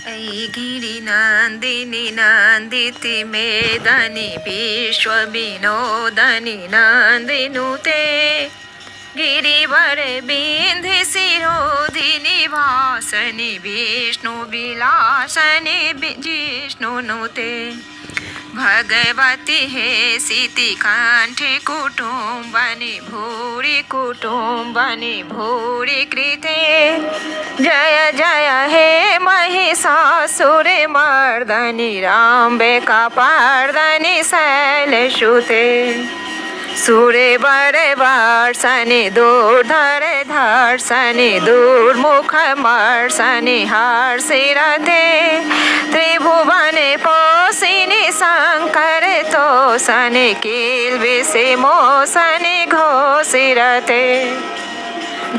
ऐ गिरिनन्दिनि नन्दिति मेदनि विश्वविनोदनि नन्दिनुते गिरिवर बिन्धि शिरोधिनि वासनि विष्णुविलासनि जिष्णुनुते भगवति हे सीति कण्ठे कुटुम्बनि भूरि कृते जय जय हे महिषासुरे मर्दनि राम्बिकापर्दनि शैलसुते सुरे बरे वर्षनि दूर्धर धर्षनि दुर्मुख मर्षनि हर्षिरते त्रिभुवने पोषिनि शङ्कर तोषनि किल्बिषि मोषनि घोषिरते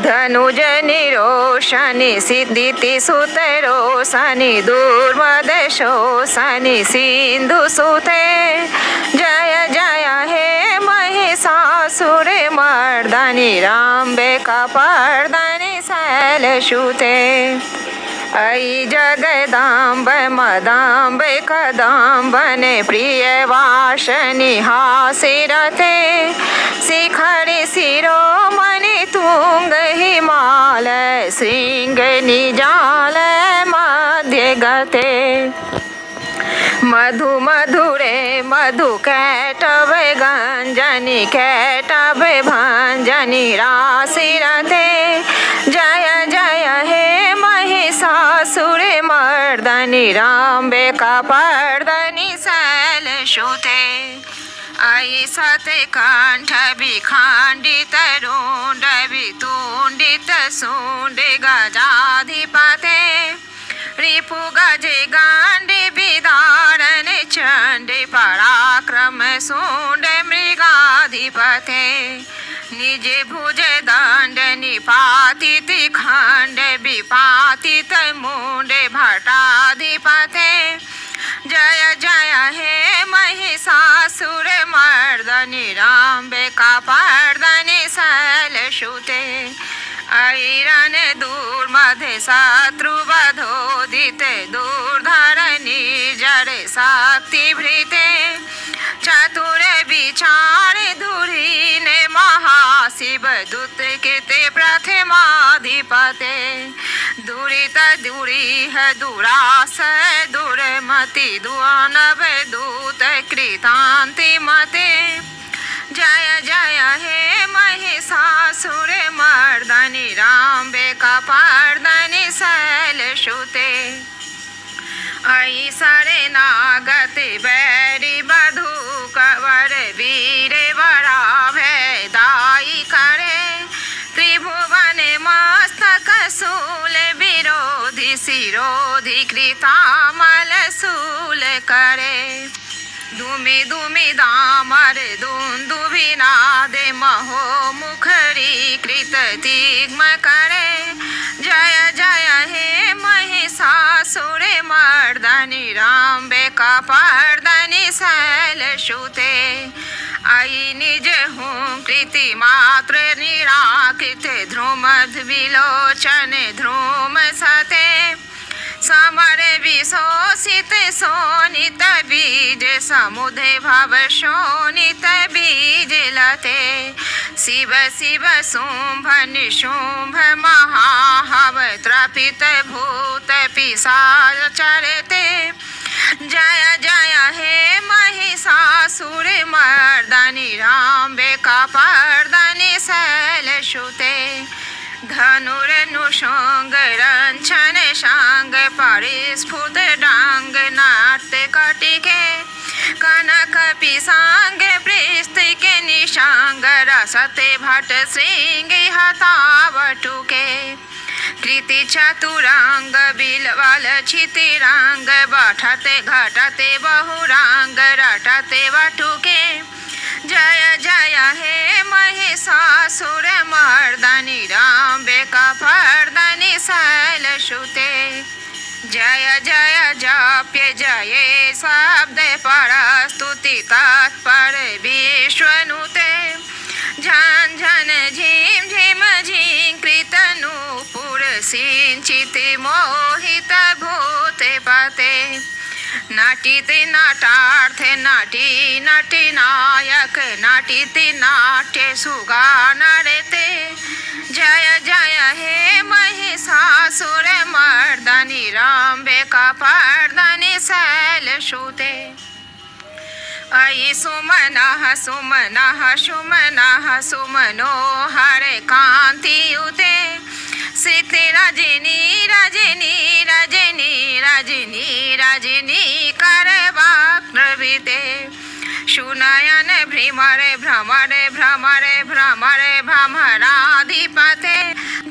धनुजनि रोषनि सिद्धिति सुत रोषनि दुर्मद शोषनि सिन्धुसुते जय जय हे महिषासुरे मर्दनि राम्बिकापर्दनि शैलसुते ऐ जगदाम्ब मदाम्ब कदाम्बने प्रियवासिनि हासिरते शिखरि शिरोमणि तुंग हिमालय शृंग निजालय मध्य गते मधु मधुरे मधु कैटव गंजनि कैटव भंजनि राशिरते जय जय हे महिषासुरे मर्दनि राम्बिकापर्दनि शैलसुते ऐ सतकण्ठ विखण्डित रुण्ड वितुण्डित शुण्ड गजाधिपते रिपु गजे गाण्डे विदारण चण्डे पराक्रम शुण्ड मृगाधिपते निज भुज दण्ड निपातित खण्ड विपातित मुण्ड भटाधिपते जय जय हे महिषासुर मर्दनि राम्बिकापर्दनि शैलसुते ऐरन दुर्मद शत्रुवधोदित दुर्धर निर्जर शक्तिभृते चतुर विचार धुरीन महाशिव दूत कृते प्रथमाधिपते दुरित दुरीह दुरास दुर्मति दुआनव दूत कृतान्ति मते जय जय हे महिषासुर मर्दनि राम्बिकापर्दनि शैलसुते ऐ शरणागत बैरि बधू कवर वीर वराभय दायी करे त्रिभुवन मस्तक शूल विरोधि शिरोधि कृतामल शूल करे दुमि दुमि दामर दुन्दुभिनाद महो मुखरी कृत तिग्म करे जय जय हे महिषासुर मर्दनि राम्बिकापर्दनि शैलसुते ऐ निज हूँ कृति मात्र निराकृत ध्रुम विलोचन ध्रुम सते समर विशोषित शोणित बीज समुदे भव शोणित बीज लते शिव शिव शुंभ निशुंभ महाहव त्रपित भूत पिशाच चरते जय जय हे महिषासुर मर्दनि राम्बिकापर्दनि शैलसुते धनुरनुषंग रंछन शांग परिस्फुट डांग नाट्य कटिके कनक पिसांग पृष्ठिके निशांग रसते भट श्रृंग हतावटुके कृति चतुरांग बिलवल छितिरांग बठते घटते बहुरांग रटते वटुके जय जय हे महिषासुर मर्दनि राम्बिकापर्दनि शैलसुते जय जय जाप्य जय शब्द परस्तुति तत्पर विश्वनुते झन झन झिम झिम झिंकृत नूपुर सिंचित मोहित भूत नटिति नटार्थे नटी नटी नायक नटिति नाट्य सुगा नरते जय जय हे महिषासुर मर्दनि रम्बिका पर्दनि शैलसुते अयि सुमनः सुमनः सुमनः सुमनो हरे कान्तियुते श्रुति रजनी रजनी रजनी रजनी रजनी करवाक्नविते सुनयन भ्रमरे भ्रमरे भ्रमरे भ्रमरे भ्रमराधिपते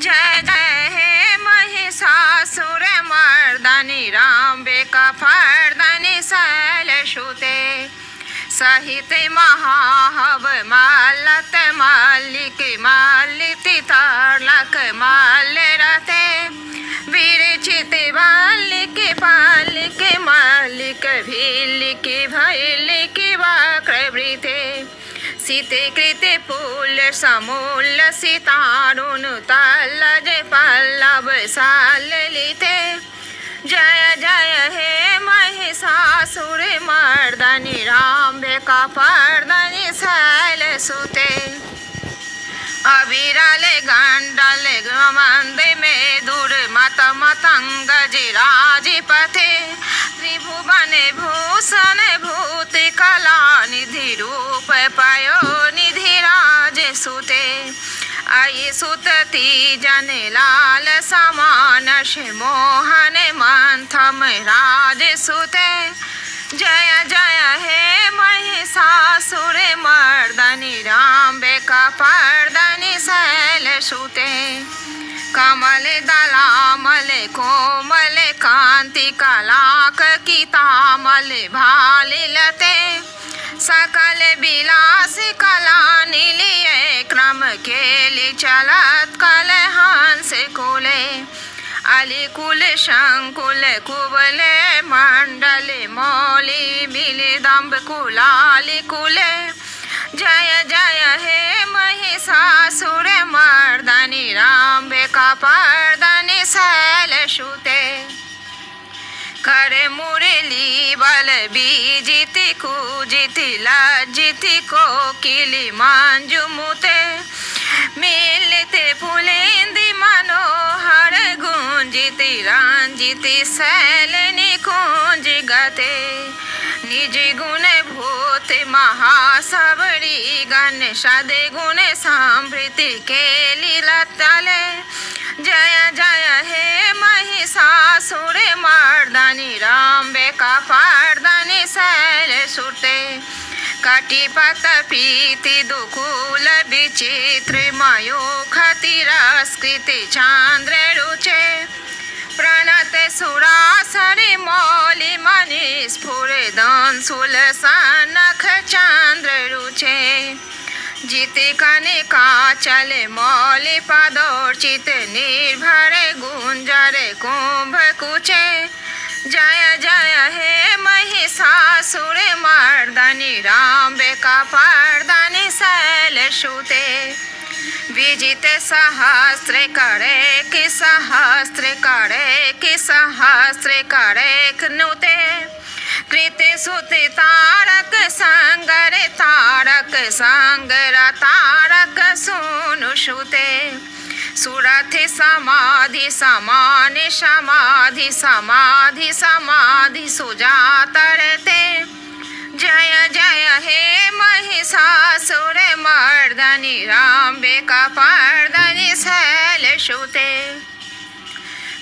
जय जय हे महिषासुर मर्दनि रम्बिका पर्दनि शैलसुते सहित महाहव मालत मालिक मालिति तारलक माल्यरते विरचित बालिक पालिक मालिक भीलिक भैलिक वक्रवृते सीते कृते फूल समूल सितारुण तल्लज पल्लव साललिते जय जय हे महिषासुर मर्दनि रम्बिका पर्दनि शैलसुते अविरल गंडल गमंदे में दूर मत मतंग जिराजिपते त्रिभुवन भूषण भूत कला निधि रूप पयो निधि राज सुते आई सुतती जन लाल समान मोहन मंथम राज सुते जय जय हे महिषासुर मर्दनि रम्बिका पर्दनि शैलसुते कमल दलामल कोमल कांति कलाक कितामल भालिलते सकल विलास कला निलिय क्रम केलि चलत कल हंस कुले अलिकुल शंकुल कुबल मंडल मौली बिलदम्ब कुलालि कुले जय जय हे महिषासुर मर्दनि रम्बिका पर्दनि शैलसुते कर मुरली बल बीजिति कूजिति लज्जिति कोकिलि मंजुमुते मिलिते पुलिंदि मनोहर गुंजिति रंजिति शैलनि कुंज गते निज गुण भूत महासबरी गण सद्गुण संभृति केलि लतले जय जय हे महिषासुर मर्दनि रम्बिका पर्दनि शैलसुते कटिपत पीति दुकूल विचित्र मयूख तिरस्कृति चांद्र रुचे प्रणत सुरासरि मौलि मणि स्फुर दंशूल सनख चंद्र रुचे जिति कनिका चल मौलि पदोर्चित निर्भर गुंजर कुंभ कुचे जय जय हे महिषासुर मर्दनि रम्बिका पर्दनि शैलसुते विजित सहस्र करे कि सहस्र करे कि सहस्र करे नुते कृत सुत तारक संगर तारक संगर तारक सुनु सुते सुरथ समाधि समान समाधि समाधि समाधि सुजातरते जय जय हे महिषासुर मर्दनि रम्बिका पर्दनि शैलसुते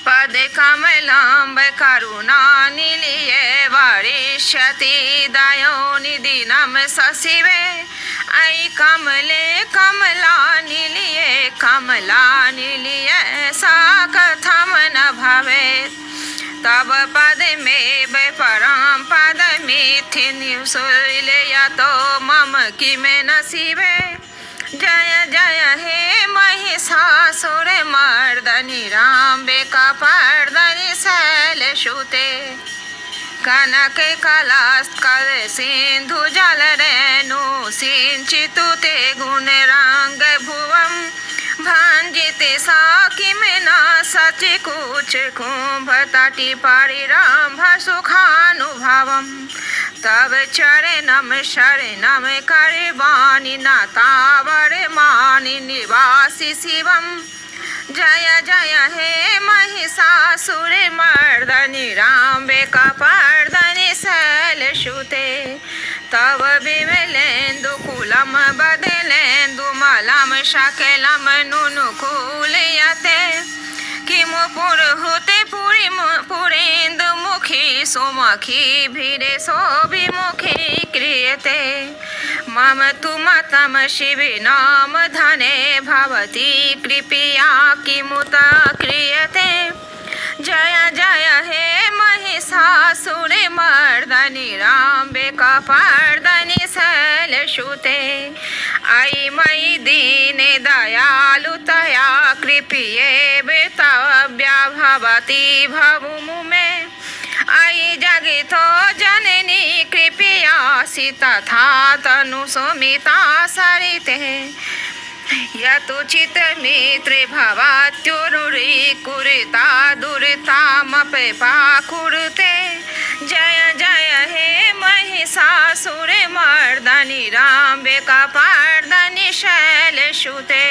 पद कमलाम्ब करुणा निलय वरिष्यति दयोनिधि नम सशिवे ऐ कमले कमला निलय सा कथम न भवेत् तब पद में परम पद मिथिन्युशूलयतो मम किमे नसीबे जय जय हे महिषासुर मर्दनि रम्बिका पर्दनि शैलसुते कनक कलस्कल सिंधु जल रेणु सिंचितु ते गुण रंग भुवम भांजिते साकी में ना सच कुछ कुंभ तटी परिरंभ सुखानुभावम तब चरणम शरणम करवाणि नातावर मानि निवासी शिवम जय जय हे महिषासुर मर्दनि राम्बिकापर्दनि शैलसुते तव विमलेन्दु कुलम बदलेन्दु मलम शकलम नुनुकुलयते किमु पुरुहुते पुरेन्दु मुखी सुमुखी भिरे शोभिमुखी क्रियते मम तु मतम शिवि नाम धने भवती कृपया किमुत क्रियते जय जय हे महिषासुर मर्दनि राम्बिकापर्दनि शैलसुते आई मयि दीने दयालुतया कृपये वेतव्या भवती भवमु मे आई जगितो जननी कृपयासि तथा तनु सुमिता सरिते यतुचित मित्रे भवत्युरुरी कुरुता दुरितामपि पाकुरुते जय जय हे महिषासुर मर्दनि राम्बिकापर्दनि शैलसुते।